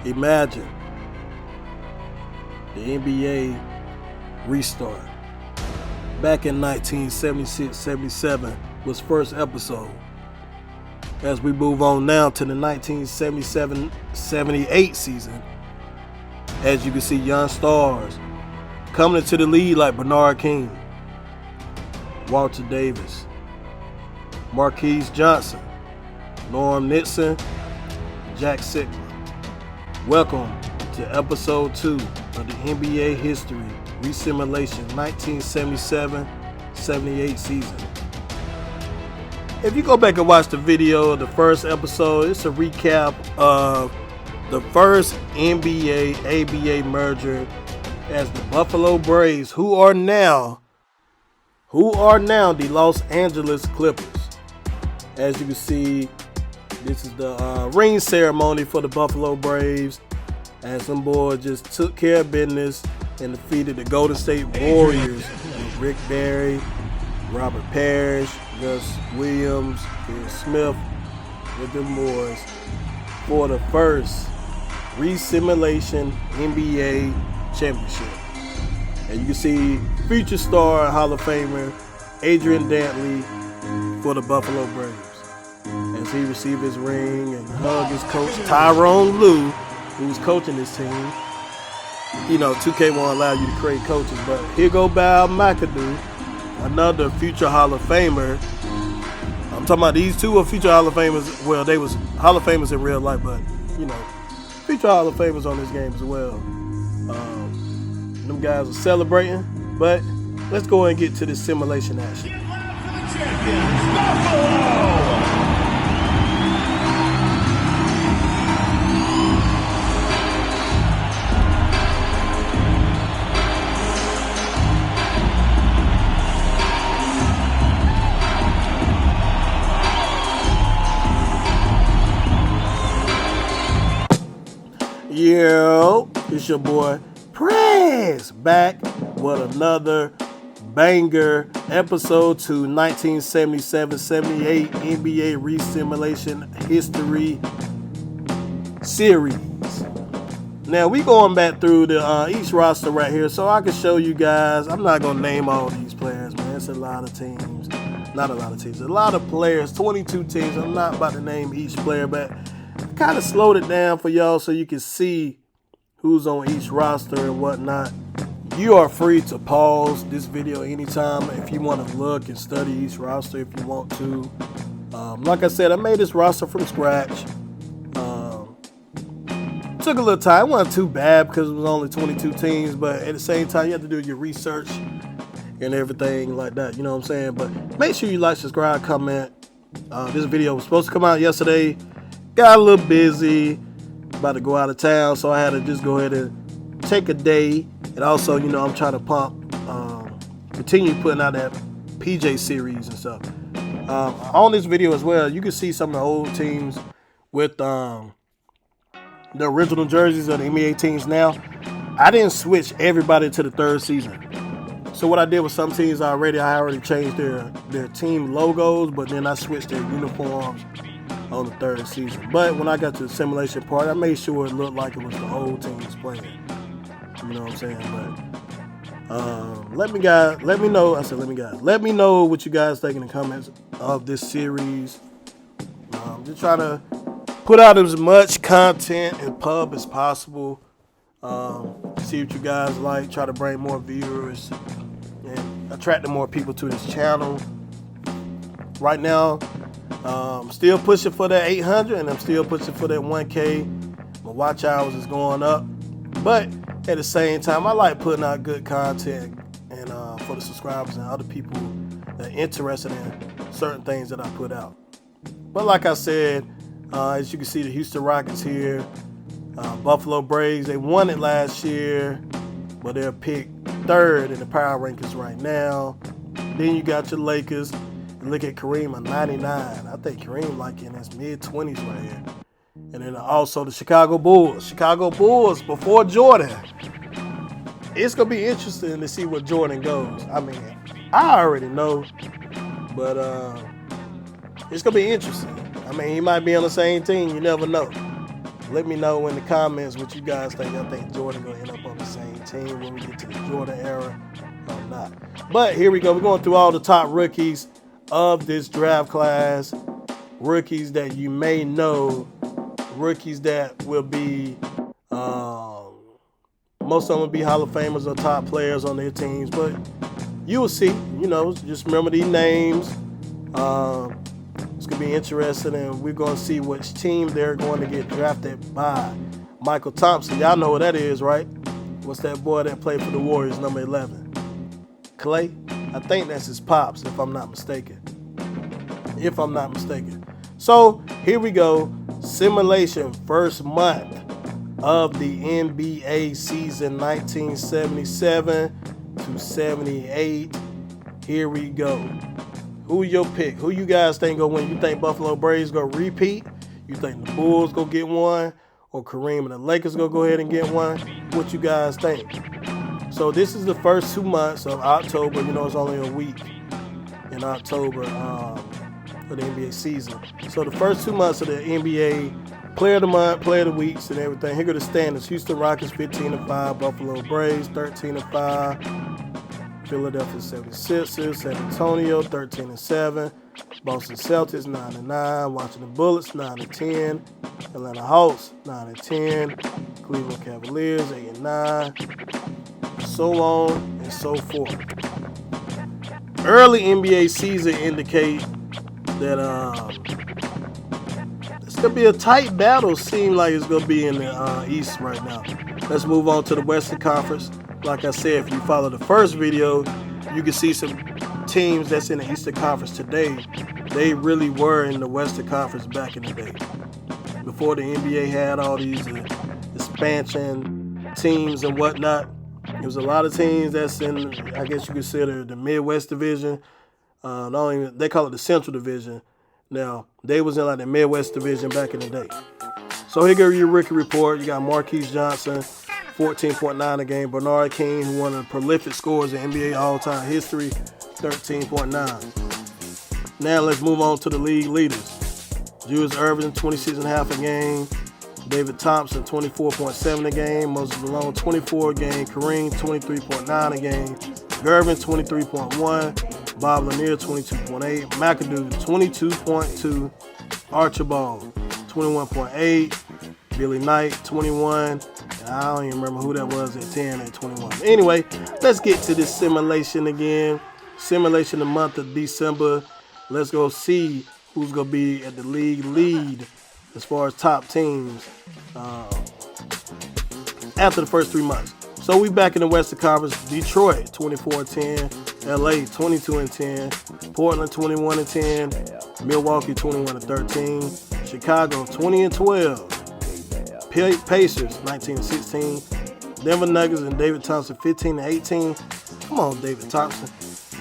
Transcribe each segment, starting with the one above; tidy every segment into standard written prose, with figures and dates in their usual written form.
Imagine the NBA restart. Back in 1976-77 was first episode. As we move on now to the 1977-78 season, as you can see young stars coming into the league like Bernard King, Walter Davis, Marquise Johnson, Norm Nixon, Jack Sigma. Welcome to episode 2 of the NBA History Resimulation 1977-78 season. If you go back and watch the video of the first episode, it's a recap of the first NBA-ABA merger as the Buffalo Braves, who are now the Los Angeles Clippers. As you can see, this is the ring ceremony for the Buffalo Braves, as them boys just took care of business and defeated the Golden State Warriors with Rick Barry, Robert Parrish, Gus Williams, Phil Smith with them boys for the first Resimulation NBA championship. And you can see future star Hall of Famer Adrian Dantley for the Buffalo Braves as he received his ring and hugged his coach Tyrone Lue, who was coaching this team. You know, 2K won't allow you to create coaches, but here go Bob McAdoo, another future Hall of Famer. I'm talking about these two are future Hall of Famers. Well, they was Hall of Famers in real life, but you know, future Hall of Famers on this game as well. Them guys are celebrating, but let's go ahead and get to this simulation action. Yo, it's your boy Prezzie back with another banger, episode 2, 1977-78 NBA Resimulation History Series. Now we going back through the each roster right here, so I can show you guys. I'm not gonna name all these players, man. It's a lot of teams, not a lot of teams, a lot of players. 22 teams. I'm not about to name each player, but kind of slowed it down for y'all so you can see who's on each roster and whatnot. You are free to pause this video anytime if you want to look and study each roster if you want to. Like I said, I made this roster from scratch. Took a little time. It wasn't too bad because it was only 22 teams, but at the same time, you have to do your research and everything like that. You know what I'm saying? But make sure you like, subscribe, comment. This video was supposed to come out yesterday. Got a little busy, about to go out of town, so I had to just go ahead and take a day. And also, you know, I'm trying to continue putting out that PJ series and stuff. On this video as well, you can see some of the old teams with the original jerseys of the NBA teams now. I didn't switch everybody to the third season. So what I did with some teams I already changed their team logos, but then I switched their uniforms on the third season. But when I got to the simulation part, I made sure it looked like it was the old teams playing. You know what I'm saying? But let me know what you guys think in the comments of this series. Just trying to put out as much content and pub as possible. See what you guys like. Try to bring more viewers and attract more people to this channel. Right now, I'm still pushing for that 800 and I'm still pushing for that 1K. My watch hours is going up. But at the same time, I like putting out good content and for the subscribers and other people that are interested in certain things that I put out. But like I said, as you can see, the Houston Rockets here, Buffalo Braves, they won it last year, but they're picked third in the power rankings right now. Then you got your Lakers. Look at Kareem at 99. I think Kareem like in his mid-20s right here. And then also the Chicago Bulls. Chicago Bulls before Jordan. It's going to be interesting to see where Jordan goes. I mean, I already know But it's gonna be interesting. I mean, he might be on the same team. You never know. Let me know in the comments what you guys think. I think Jordan gonna end up on the same team when we get to the Jordan era or not. But here we go. We're going through all the top rookies of this draft class. Rookies that you may know. Rookies that will be, most of them will be Hall of Famers or top players on their teams. But you will see. You know, just remember these names. It's going to be interesting, and we're going to see which team they're going to get drafted by. Michael Thompson, y'all know what that is, right? What's that boy that played for the Warriors, number 11? Clay? I think that's his pops, if I'm not mistaken. So, here we go. Simulation, first month of the NBA season 1977 to 78. Here we go. Who your pick? Who you guys think gonna win? You think Buffalo Braves gonna repeat? You think the Bulls gonna get one? Or Kareem and the Lakers gonna go ahead and get one? What you guys think? So this is the first 2 months of October. You know, it's only a week in October for the NBA season. So the first 2 months of the NBA, player of the month, player of the weeks, and everything. Here go the standings. Houston Rockets 15-5, Buffalo Braves 13-5. Philadelphia 76ers, San Antonio 13-7, Boston Celtics 9-9, Washington Bullets 9-10, Atlanta Hawks 9-10, Cleveland Cavaliers 8-9, so on and so forth. Early NBA season indicate that it's gonna be a tight battle. Seems like it's gonna be in the East right now. Let's move on to the Western Conference. Like I said, if you follow the first video, you can see some teams that's in the Eastern Conference today. They really were in the Western Conference back in the day. Before the NBA had all these expansion teams and whatnot, there was a lot of teams that's in, I guess you consider the Midwest Division. They call it the Central Division. Now, they was in like the Midwest Division back in the day. So here goes your rookie report. You got Marquise Johnson, 14.9 a game. Bernard King, who one of the prolific scorers in NBA all-time history, 13.9. Now let's move on to the league leaders. Julius Erving, 26.5 a game. David Thompson, 24.7 a game. Moses Malone, 24 a game. Kareem, 23.9 a game. Gervin, 23.1. Bob Lanier, 22.8. McAdoo, 22.2. Archibald, 21.8. Billy Knight, 21. I don't even remember who that was at 10 and 21. Anyway, let's get to this simulation again. Simulation the month of December. Let's go see who's going to be at the league lead as far as top teams after the first 3 months. So we back in the Western Conference. Detroit, 24-10. LA, 22-10. Portland, 21-10. Milwaukee, 21-13. Chicago, 20-12. Pacers, 19-16. Denver Nuggets and David Thompson, 15-18. Come on, David Thompson.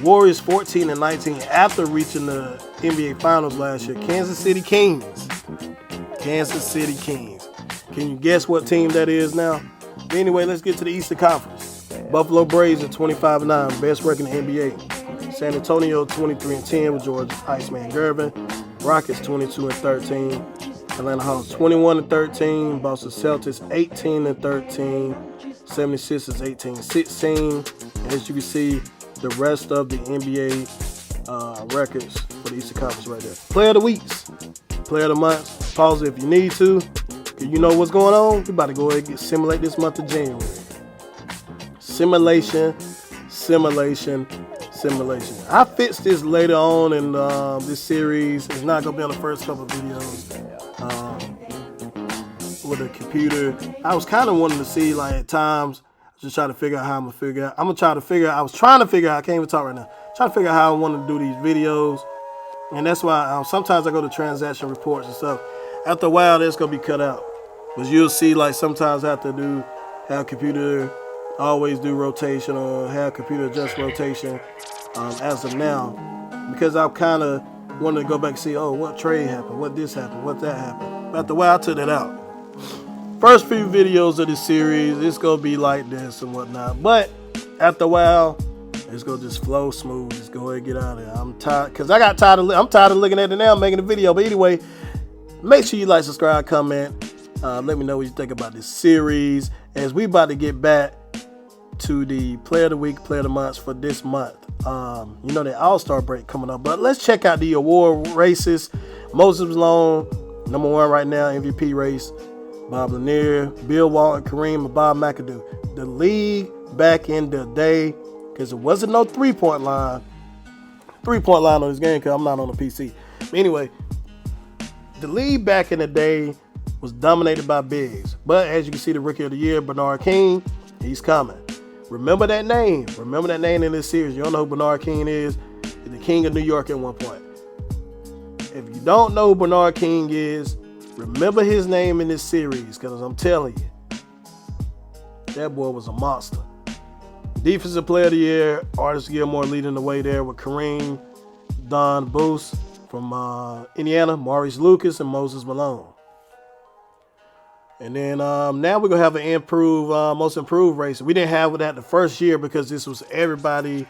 Warriors, 14-19 after reaching the NBA Finals last year. Kansas City Kings. Can you guess what team that is now? Anyway, let's get to the Eastern Conference. Buffalo Braves at 25-9, best record in the NBA. San Antonio, 23-10 with George Iceman Gervin. Rockets, 22-13. Atlanta Hawks 21-13, Boston Celtics 18-13, 76ers 18-16. And as you can see, the rest of the NBA records for the Eastern Conference right there. Player of the weeks, player of the month. Pause it if you need to. You know what's going on? We're about to go ahead and simulate this month of January. Simulation. I fixed this later on in this series. It's not going to be on the first couple of videos. With a computer, I was kind of wanting to see, like, at times, just trying to figure out how I'm gonna figure out. I was trying to figure out, I can't even talk right now, trying to figure out how I want to do these videos. And that's why sometimes I go to transaction reports and stuff. After a while, that's gonna be cut out. But you'll see, like, sometimes I have to have computer always do rotation or have computer adjust rotation as of now. Because I kind of wanted to go back and see, oh, what trade happened, what this happened, what that happened. But after a while, I took that out. First few videos of this series, it's going to be like this and whatnot. But after a while, Let's go just flow smooth. Just go ahead and get out of there. I'm tired because I'm tired of looking at it now, making a video. But anyway, make sure you like, subscribe, comment. Let me know what you think about this series as we about to get back to the Player of the Week, Player of the Month for this month. You know, the All-Star break coming up. But let's check out the award races. Moses Malone, #1 right now, MVP race. Bob Lanier, Bill Walton, Kareem, and Bob McAdoo. The league back in the day, because there wasn't no three-point line on this game because I'm not on the PC. But anyway, the league back in the day was dominated by bigs. But as you can see, the Rookie of the Year, Bernard King, he's coming. Remember that name. Remember that name in this series. You don't know who Bernard King is. He's the king of New York at one point. If you don't know who Bernard King is, remember his name in this series, because I'm telling you, that boy was a monster. Defensive Player of the Year, Artis Gilmore leading the way there with Kareem, Don Booth from Indiana, Maurice Lucas, and Moses Malone. And then now we're going to have an most improved race. We didn't have that the first year because this was everybody,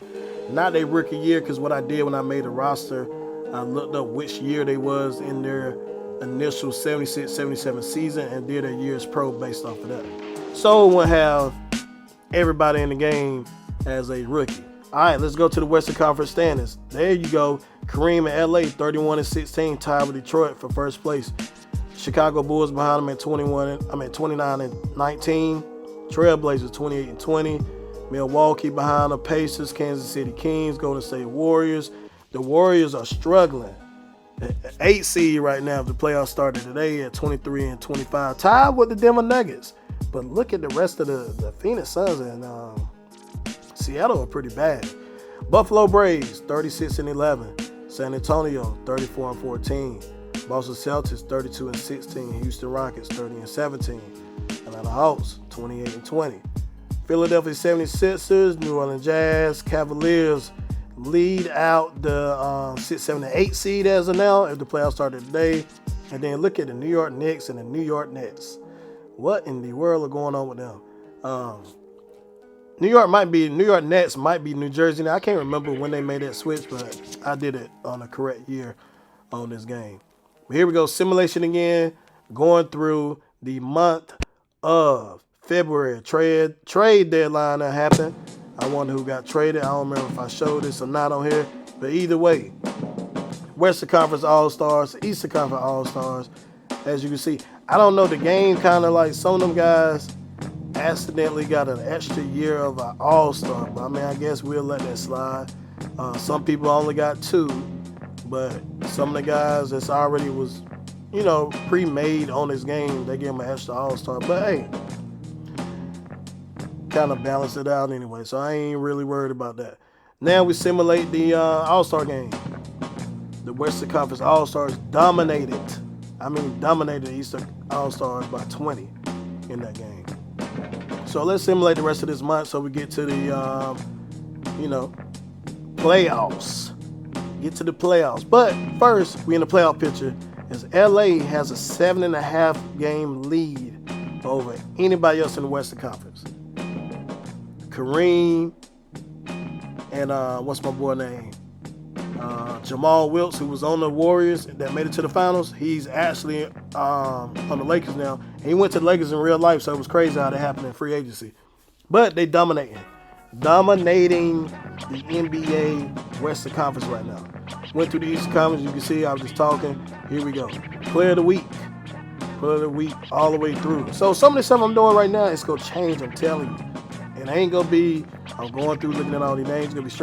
not their rookie year, because what I did when I made the roster, I looked up which year they was in their initial 76-77 season and did a year's pro based off of that. So we'll have everybody in the game as a rookie. All right, let's go to the Western Conference standings. There you go. Kareem in LA, 31-16, tied with Detroit for first place. Chicago Bulls behind them at 29-19. Trailblazers 28-20. Milwaukee behind the Pacers. Kansas City Kings. Golden State Warriors. The Warriors are struggling. The 8 seed right now. The playoffs started today at 23-25. Tied with the Denver Nuggets. But look at the rest of the Phoenix Suns and Seattle are pretty bad. Buffalo Braves 36-11. San Antonio 34-14. Boston Celtics 32-16, Houston Rockets 30-17, Atlanta Hawks 28-20, Philadelphia 76ers, New Orleans Jazz, Cavaliers lead out the 6, 7, and 8 seed as of now if the playoffs started today. And then look at the New York Knicks and the New York Nets. What in the world are going on with them? New York Nets might be New Jersey now. I can't remember when they made that switch, but I did it on a correct year on this game. Here we go, simulation again, going through the month of February. Trade deadline that happened. I wonder who got traded. I don't remember if I showed this or not on here. But either way, Western Conference All-Stars, Eastern Conference All-Stars. As you can see, I don't know, the game kind of like some of them guys accidentally got an extra year of an All-Star. But I mean, I guess we'll let that slide. Some people only got 2. But some of the guys that's already was, you know, pre-made on this game, they give them an extra All-Star. But hey, kind of balance it out anyway. So I ain't really worried about that. Now we simulate the All-Star game. The Western Conference All-Stars dominated the Eastern All-Stars by 20 in that game. So let's simulate the rest of this month so we get to the, playoffs. Get to the playoffs. But first, we in the playoff picture as LA has a 7.5 game lead over anybody else in the Western Conference. Kareem and what's my boy name? Jamal Wilkes, who was on the Warriors that made it to the finals. He's actually on the Lakers now. He went to the Lakers in real life, so it was crazy how that happened in free agency. But they dominating the NBA Western Conference right now. Went through the Eastern Conference. You can see I was just talking. Here we go. Player of the week all the way through. So some of the stuff I'm doing right now is going to change, I'm telling you. And it ain't going to be, I'm going through looking at all these names. It's going to be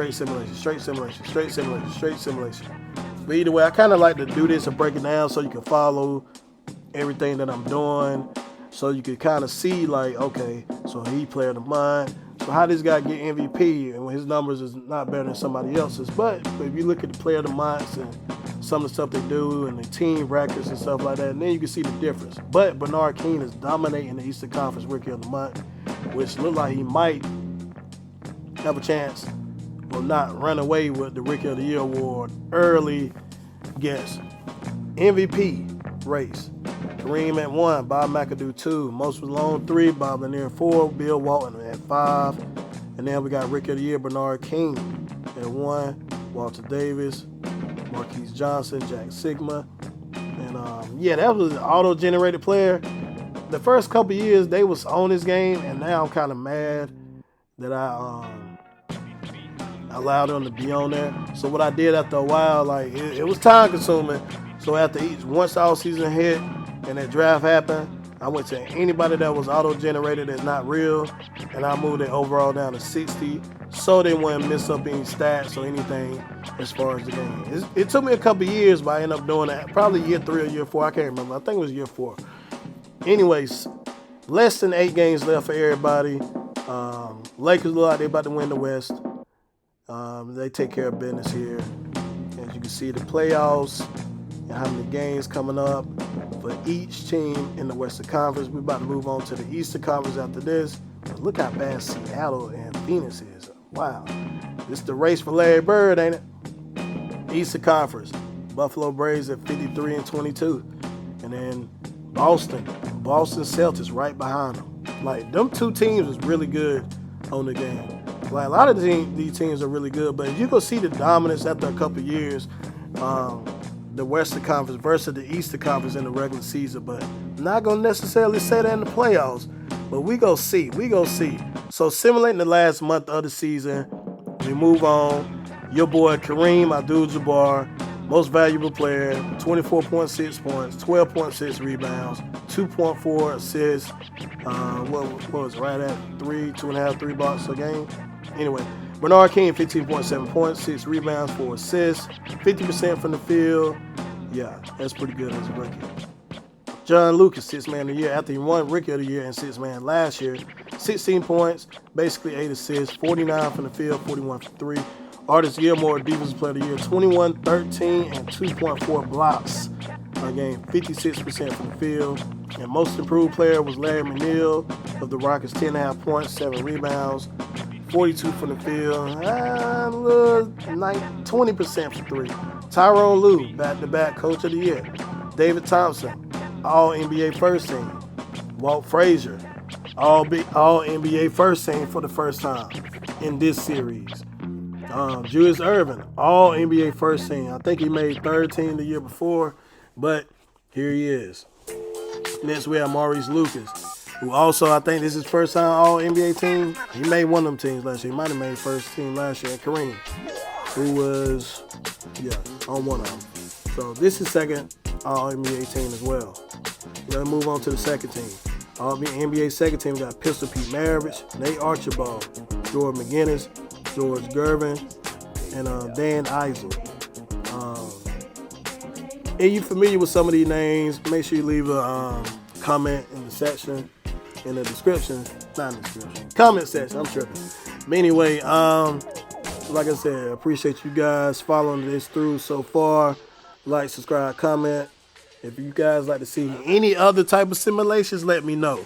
straight simulation. But either way, I kind of like to do this and break it down so you can follow everything that I'm doing. So you can kind of see like, okay, so he player of the month. So how this guy get MVP and his numbers is not better than somebody else's. But if you look at the player of the months and some of the stuff they do and the team records and stuff like that, and then you can see the difference. But Bernard King is dominating the Eastern Conference Rookie of the Month, which look like he might have a chance or not run away with the Rookie of the Year award. Early guess. MVP race. Kareem at 1, Bob McAdoo 2, Moses Malone 3, Bob Lanier 4, Bill Walton at 5, And then we got Rookie of the Year, Bernard King at 1, Walter Davis, Marquise Johnson, Jack Sigma. And yeah, that was an auto-generated player. The first couple years, they was on this game, and now I'm kind of mad that I allowed them to be on there. So what I did after a while, like it was time consuming. So once all season hit and that draft happened, I went to anybody that was auto-generated that's not real, and I moved it overall down to 60, so they wouldn't miss up any stats or anything as far as the game. It took me a couple years, but I ended up doing that probably year 3 or year 4. I can't remember. I think it was year 4. Anyways, less than 8 games left for everybody. Lakers look like they about to win the West. They take care of business here. As you can see, the playoffs and how many games coming up for each team in the Western Conference. We're about to move on to the Eastern Conference after this. But look how bad Seattle and Phoenix is. Wow. This is the race for Larry Bird, ain't it? Eastern Conference. Buffalo Braves at 53-22. And then Boston Celtics right behind them. Like, them two teams is really good on the game. Like, a lot of these teams are really good, but you can see the dominance after a couple of years. The Western Conference versus the Eastern Conference in the regular season, but I'm not going to necessarily say that in the playoffs, but we go see. So simulating the last month of the season, we move on. Your boy Kareem Abdul-Jabbar, most valuable player, 24.6 points, 12.6 rebounds, 2.4 assists. What was it, right at 2.5 blocks a game? Anyway, Bernard King, 15.7 points, 6 rebounds, 4 assists, 50% from the field. Yeah, that's pretty good as a rookie. John Lucas, 6th man of the year, after he won Rookie of the Year and 6th man last year. 16 points, basically 8 assists, 49 from the field, 41 from 3. Artis Gilmore, Defensive Player of the Year, 21, 13, and 2.4 blocks a game, 56% from the field. And Most Improved Player was Larry McNeil of the Rockets, 10.5 points, 7 rebounds, 42 from the field, 20% from 3. Tyronn Lue, back-to-back Coach of the Year. David Thompson, All-NBA First Team. Walt Frazier, All-NBA First Team for the first time in this series. Julius Erving, All-NBA First Team. I think he made third team the year before, but here he is. Next we have Maurice Lucas, who also, I think this is his first time All-NBA team. He made one of them teams last year. He might have made first team last year. And Kareem, who was, on one of them. So this is second All-NBA team as well. We're going to move on to the second team. All-NBA second team got Pistol Pete Maravich, Nate Archibald, George McGinnis, George Gervin, and Dan Eisel. If you're familiar with some of these names, make sure you leave a comment in the section, in the description. Not in the description. Comment section, I'm tripping. But anyway, like I said, I appreciate you guys following this through so far. Like, subscribe, comment. If you guys like to see any other type of simulations, let me know.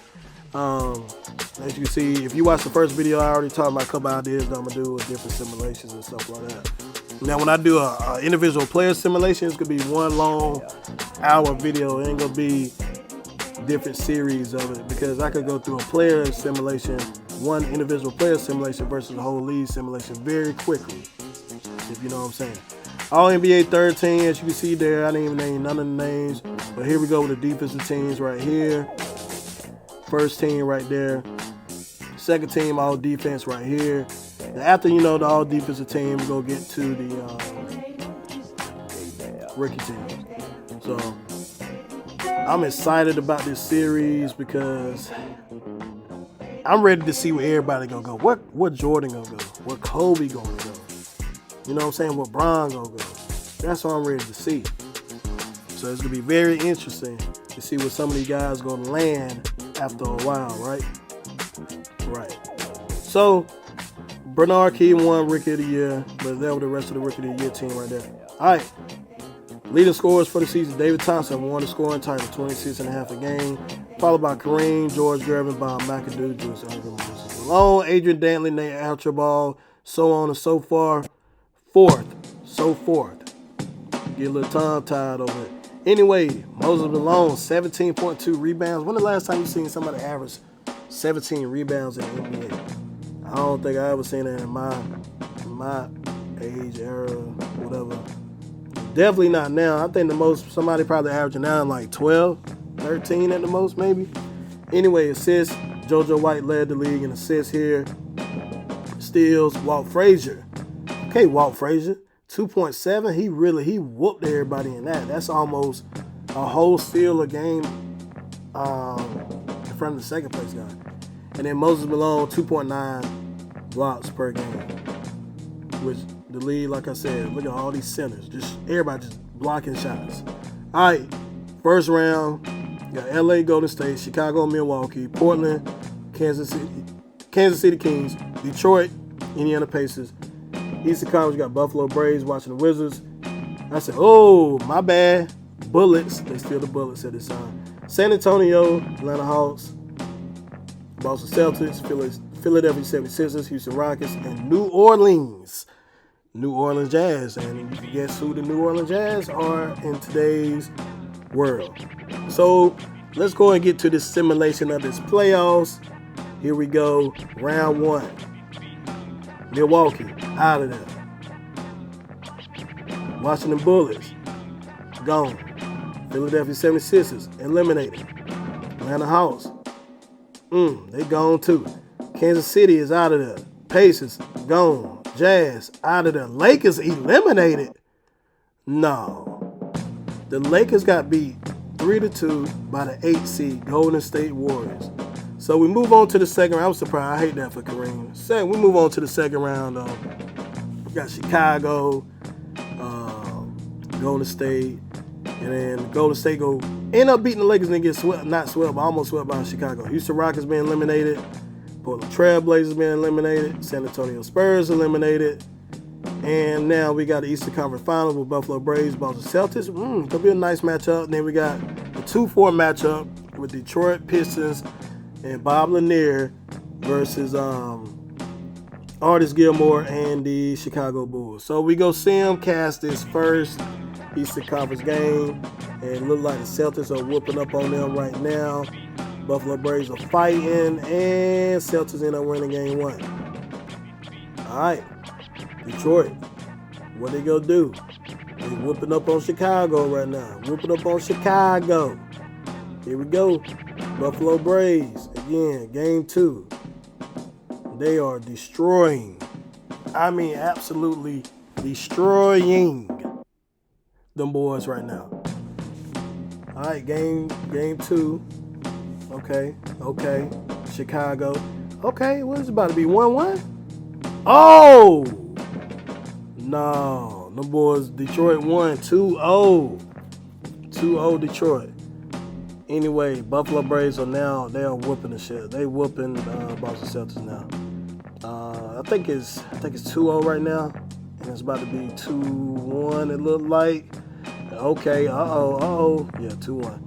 As you can see, if you watch the first video, I already talked about a couple ideas that I'm going to do with different simulations and stuff like that. Now, when I do a individual player simulation, it's going to be one long hour video. It ain't going to be different series of it, because I could go through a player simulation, one individual player simulation versus a whole league simulation very quickly, if you know what I'm saying. All-NBA third team, as you can see there, I didn't even name none of the names, but here we go with the defensive teams right here. First team right there. Second team, all defense right here. And after you know the all defensive team, we're going to get to the rookie team. So I'm excited about this series because I'm ready to see where everybody going to go. What Jordan going to go? What Kobe going to go? You know what I'm saying? What Bron going to go? That's what I'm ready to see. So it's going to be very interesting to see where some of these guys going to land after a while, right? Right. So, Bernard King won Rookie of the Year, but that was the rest of the Rookie of the Year team right there. All right. Leading scorers for the season, David Thompson won the scoring title, 26.5 a game, followed by Kareem, George Gervin, Bob McAdoo, Julius Erving, Moses Malone, Adrian Dantley, Nate Archibald, so on and so far. Fourth. Get a little tongue-tied over it. Anyway, Moses Malone, 17.2 rebounds. When the last time you seen somebody average 17 rebounds in the NBA? I don't think I ever seen it in my age era, whatever. Definitely not now. I think the most, somebody probably averaging now like 12, 13 at the most, maybe. Anyway, assists. JoJo White led the league in assists here. Steals, Walt Frazier. Okay, Walt Frazier, 2.7. He whooped everybody in that. That's almost a whole steal a game in front of the second place guy. And then Moses Malone, 2.9 blocks per game. Which the lead, like I said, look at all these centers. Just everybody just blocking shots. All right, first round, got LA Golden State, Chicago Milwaukee, Portland, Kansas City Kings, Detroit, Indiana Pacers. Eastern Conference got Buffalo Braves watching the Wizards. I said, oh, my bad. Bullets. They steal the Bullets at this time. San Antonio, Atlanta Hawks, Boston Celtics, Philadelphia 76ers, Houston Rockets, and New Orleans Jazz. And you can guess who the New Orleans Jazz are in today's world. So let's go and get to this simulation of this playoffs. Here we go. Round one. Milwaukee, out of there. Washington Bullets, gone. Philadelphia 76ers, eliminated. Atlanta Hawks, they gone too. Kansas City is out of there. Pacers, gone. Jazz, out of there. Lakers, eliminated. No. The Lakers got beat 3-2 by the 8 seed Golden State Warriors. So we move on to the second round. I was surprised. I hate that for Kareem. We move on to the second round. We got Chicago, Golden State, and then Golden State end up beating the Lakers and then get swept, not swept, but almost swept by Chicago. Houston Rockets being eliminated. Portland Trail Blazers being eliminated. San Antonio Spurs eliminated. And now we got the Eastern Conference Finals with Buffalo Braves, Boston Celtics. Gonna be a nice matchup. And then we got the 2-4 matchup with Detroit Pistons and Bob Lanier versus Artis Gilmore and the Chicago Bulls. So we go see them cast this first Eastern Conference game, and it look like the Celtics are whooping up on them right now. Buffalo Braves are fighting, and Celtics end up winning game one. All right, Detroit, what they gonna do? They whooping up on Chicago right now. Whooping up on Chicago. Here we go. Buffalo Braves, again, game two. They are destroying. I mean, absolutely destroying them boys right now. All right, game two. Okay. Chicago. Okay, what is it about to be? 1-1? Oh! No. Them boys, Detroit won 2-0. 2-0 Detroit. Anyway, Buffalo Braves they are whooping the shit. They whooping Boston Celtics now. I think it's 2-0 right now, and it's about to be 2-1. It looked like. Okay, yeah, 2-1.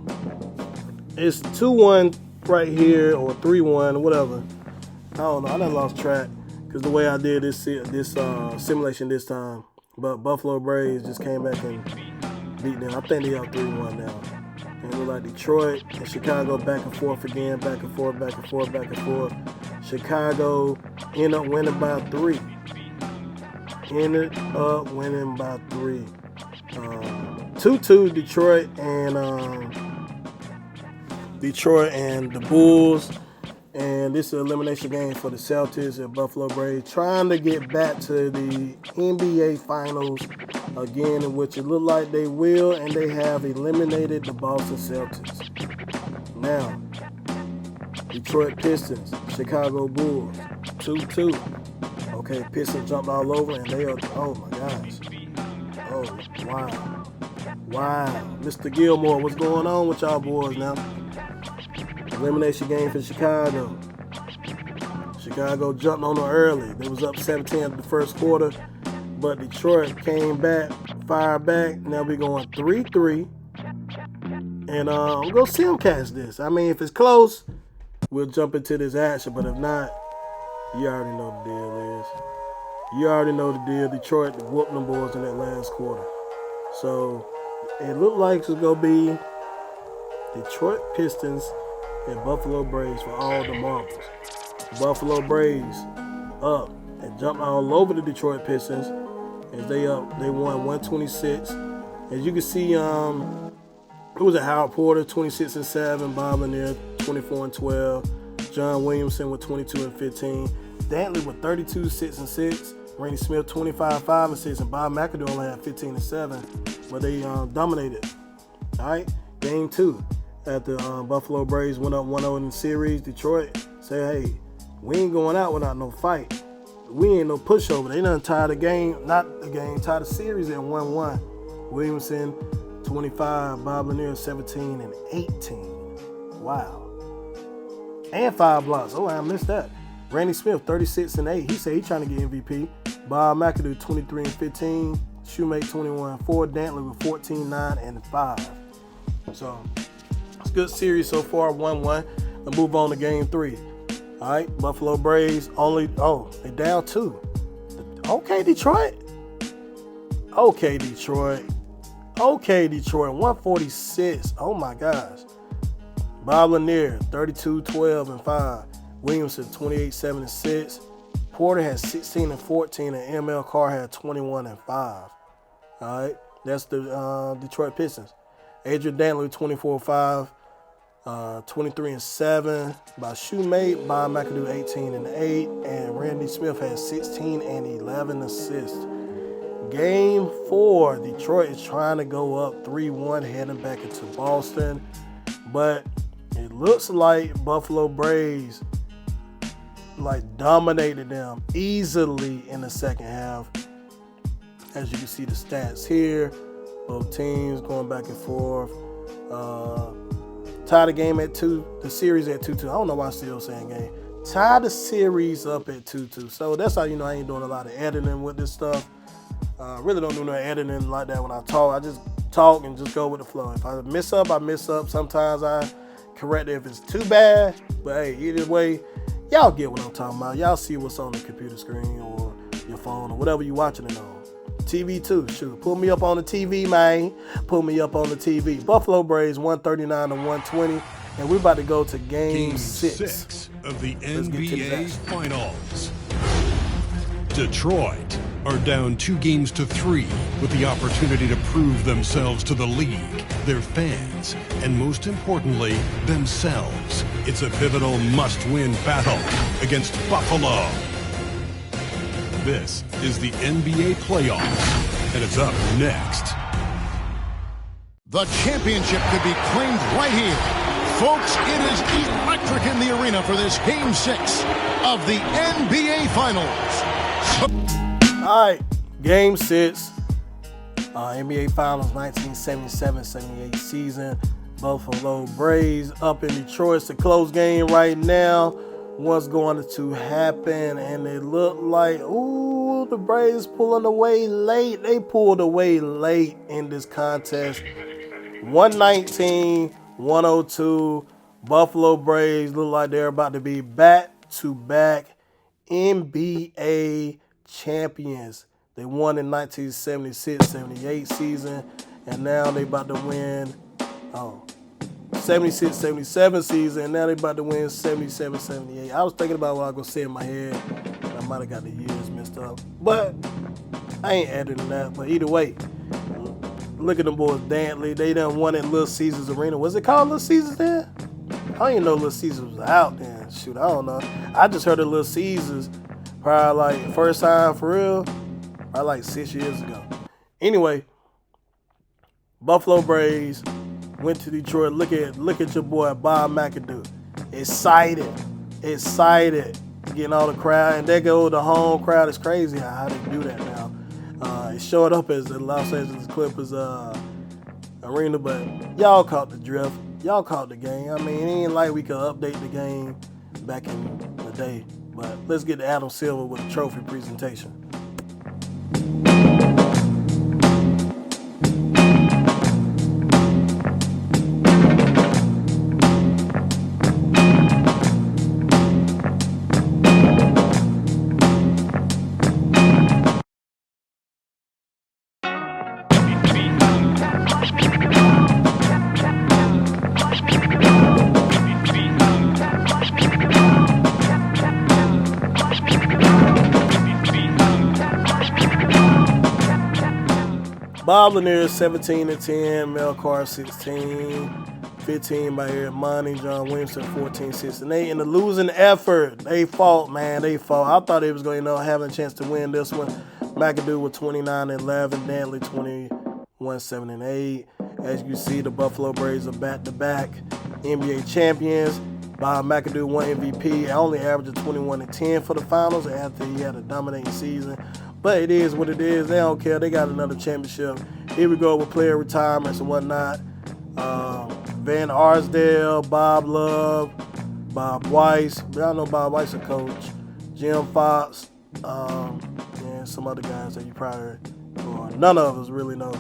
It's 2-1 right here, or 3-1, whatever. I don't know. I done lost track because the way I did this simulation this time. But Buffalo Braves just came back and beat them. I think they up 3-1 now. And it look like Detroit and Chicago back and forth again, back and forth. Chicago end up winning by 3. 2-2 Detroit and the Bulls. And this is an elimination game for the Celtics and Buffalo Braves, trying to get back to the NBA Finals again, in which it looked like they will, and they have eliminated the Boston Celtics. Now, Detroit Pistons, Chicago Bulls, 2-2. Okay, Pistons jumped all over, and they are, oh my gosh. Oh, wow. Mr. Gilmore, what's going on with y'all boys now? Elimination game for Chicago. Chicago jumped on them early. They was up 17 at the first quarter, but Detroit came back, fired back. Now we're going 3-3. And we'll go see them catch this. I mean, if it's close, we'll jump into this action. But if not, you already know the deal is. You already know the deal. Detroit whooped them boys in that last quarter. So it looked like it's going to be Detroit Pistons and Buffalo Braves for all the marbles. Buffalo Braves up and jumped all over the Detroit Pistons as they won 126. As you can see, it was a Howard Porter 26-7, Bob Lanier 24-12, John Williamson with 22-15, Dantley with 32 6-6, Randy Smith 25-5-6, and Bob McAdoo only had 15-7, but they dominated. All right, game 2 at the Buffalo Braves went up 1-0 in the series. Detroit said, "Hey, we ain't going out without no fight. We ain't no pushover." They done tied the game, tied the series at 1-1. Williamson 25, Bob Lanier 17 and 18. Wow. And 5 blocks. Oh, I missed that. Randy Smith 36 and 8. He said he's trying to get MVP. Bob McAdoo 23 and 15. Shoemate 21 and 4. Dantley with 14, 9 and 5. So it's a good series so far. 1-1. Let's move on to game 3. All right, Buffalo Braves they down 2. Okay, Detroit. 146. Oh my gosh. Bob Lanier 32, 12 and 5. Williamson 28, 7 and 6. Porter had 16 and 14, and ML Carr had 21 and 5. All right, that's the Detroit Pistons. Adrian Dantley 24-5. 23 and 7 by Shoemate. Bob McAdoo 18 and 8, and Randy Smith had 16 and 11 assists. Game 4, Detroit is trying to go up 3-1 heading back into Boston, but it looks like Buffalo Braves dominated them easily in the second half. As you can see the stats here, both teams going back and forth. Tied the game at 2, the series at 2-2. I don't know why I'm still saying game. Tied the series up at 2-2. So that's how you know I ain't doing a lot of editing with this stuff. I really don't do no editing like that when I talk. I just talk and just go with the flow. If I mess up, I mess up. Sometimes I correct it if it's too bad. But hey, either way, y'all get what I'm talking about. Y'all see what's on the computer screen or your phone or whatever you're watching it on. TV too, shoot. Put me up on the TV, man. Put me up on the TV. Buffalo Braves 139-120, and we're about to go to game 6 of the NBA Finals. Detroit are down 2-3 with the opportunity to prove themselves to the league, their fans, and most importantly, themselves. It's a pivotal must-win battle against Buffalo. This is the NBA playoffs, and it's up next. The championship could be claimed right here. Folks, it is electric in the arena for this Game 6 of the NBA Finals. All right, Game 6, NBA Finals 1977-78 season. Buffalo Braves up in Detroit. It's a close game right now. What's going to happen? And it looked like, the Braves pulling away late. They pulled away late in this contest. 119-102. Buffalo Braves look like they're about to be back-to-back NBA champions. They won in 1976-78 season, and now they about to win 76-77 season, and now they about to win 77-78. I was thinking about what I was going to say in my head. I might have got the years messed up, but I ain't editing that. But either way, look at them boys, Dantley. They done won at Little Caesars Arena. Was it called Little Caesars then? I don't even know Little Caesars was out then. Shoot, I don't know. I just heard of Little Caesars probably first time for real, probably 6 years ago. Anyway, Buffalo Braves went to Detroit. Look at your boy Bob McAdoo. Excited, getting all the crowd, and there go the home crowd. Is crazy how they do that now. It showed up as the Los Angeles Clippers arena, but y'all caught the drift. Y'all caught the game. I mean, it ain't like we could update the game back in the day. But let's get to Adam Silver with a trophy presentation. Bob Lanier 17-10, Mel Carr 16, 15 by Eric Money, John Williamson 14, 6, and 8. In the losing effort, they fought, man, they fought. I thought they was going to having a chance to win this one. McAdoo with 29-11, Dantley 21-7-8. As you see, the Buffalo Braves are back-to-back NBA champions. Bob McAdoo won MVP, only averaging 21-10 for the finals after he had a dominating season. But it is what it is. They don't care. They got another championship. Here we go with player retirements and whatnot. Van Arsdale, Bob Love, Bob Weiss. Y'all know Bob Weiss, a coach. Jim Fox, and some other guys that you probably, or none of us really know.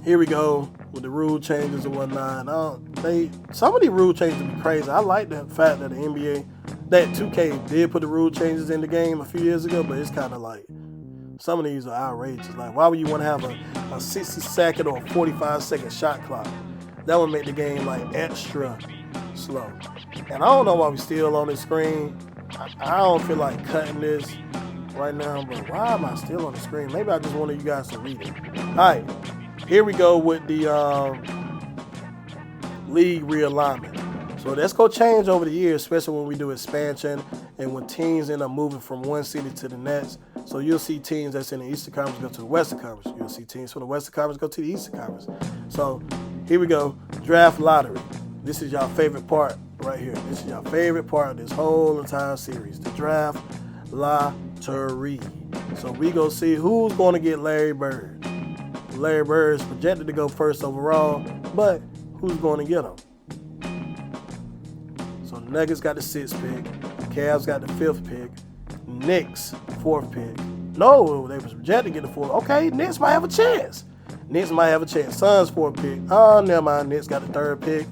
Here we go with the rule changes and whatnot. Some of these rule changes be crazy. I like the fact that the NBA, that 2K did put the rule changes in the game a few years ago, but it's kind of like, some of these are outrageous. Like, why would you want to have a 60-second or 45-second shot clock? That would make the game like extra slow. And I don't know why we still on this screen. I don't feel like cutting this right now, but why am I still on the screen? Maybe I just wanted you guys to read it. All right, here we go with the league realignment. So that's going to change over the years, especially when we do expansion and when teams end up moving from one city to the next. So you'll see teams that's in the Eastern Conference go to the Western Conference. You'll see teams from the Western Conference go to the Eastern Conference. So here we go, draft lottery. This is your favorite part right here. This is your favorite part of this whole entire series, the draft lottery. So we go see who's going to get Larry Bird. Larry Bird is projected to go first overall, but who's going to get him? So the Nuggets got the 6th pick, Cavs got the 5th pick, Knicks 4th pick. No, they was projected to get the 4th. Okay, Knicks might have a chance. Suns 4th pick. Oh, never mind. Knicks got the 3rd pick.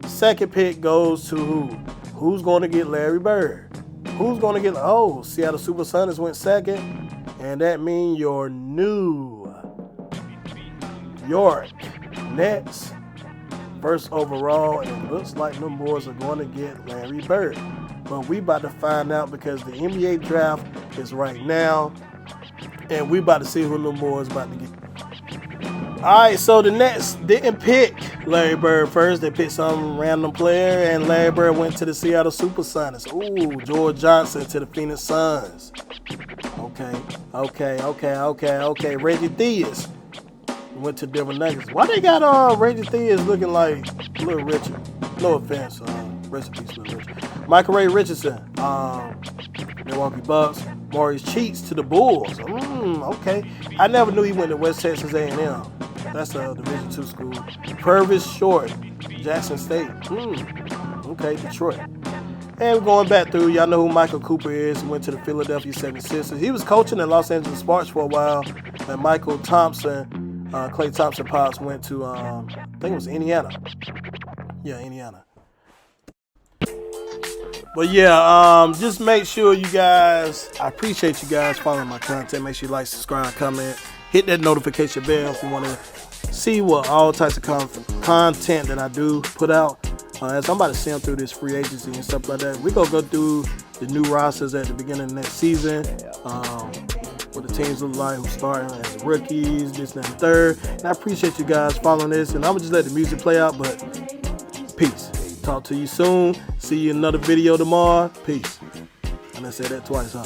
2nd pick goes to who? Who's going to get Larry Bird? Who's going to get? Oh, Seattle SuperSonics went 2nd, and that means your New York Nets first overall, and it looks like them boys are going to get Larry Bird. But we about to find out because the NBA draft is right now, and we about to see who them boys about to get. All right, so the Nets didn't pick Larry Bird first. They picked some random player, and Larry Bird went to the Seattle SuperSonics. Ooh, George Johnson to the Phoenix Suns. Okay. Reggie Theus went to Denver Nuggets. Why they got Reggie Theus looking like Little Richard? No offense, rest in peace, Little Richard. Michael Ray Richardson, Milwaukee Bucks. Maurice Cheeks to the Bulls. Okay. I never knew he went to West Texas A&M. That's a Division II school. Purvis Short, Jackson State. Okay, Detroit. And going back through, y'all know who Michael Cooper is. He went to the Philadelphia 76ers. He was coaching at Los Angeles Sparks for a while. And Michael Thompson, Klay Thompson Pops went to, I think it was Indiana. Yeah, Indiana. But yeah, just make sure you guys, I appreciate you guys following my content. Make sure you like, subscribe, comment, hit that notification bell if you want to see what all types of content that I do put out. As I'm about to send through this free agency and stuff like that, we're going to go through the new rosters at the beginning of next season. What the teams look like, who's starting as rookies, this and that and third. And I appreciate you guys following this. And I'm going to just let the music play out, but peace. Talk to you soon. See you in another video tomorrow. Peace. And I said that twice, huh?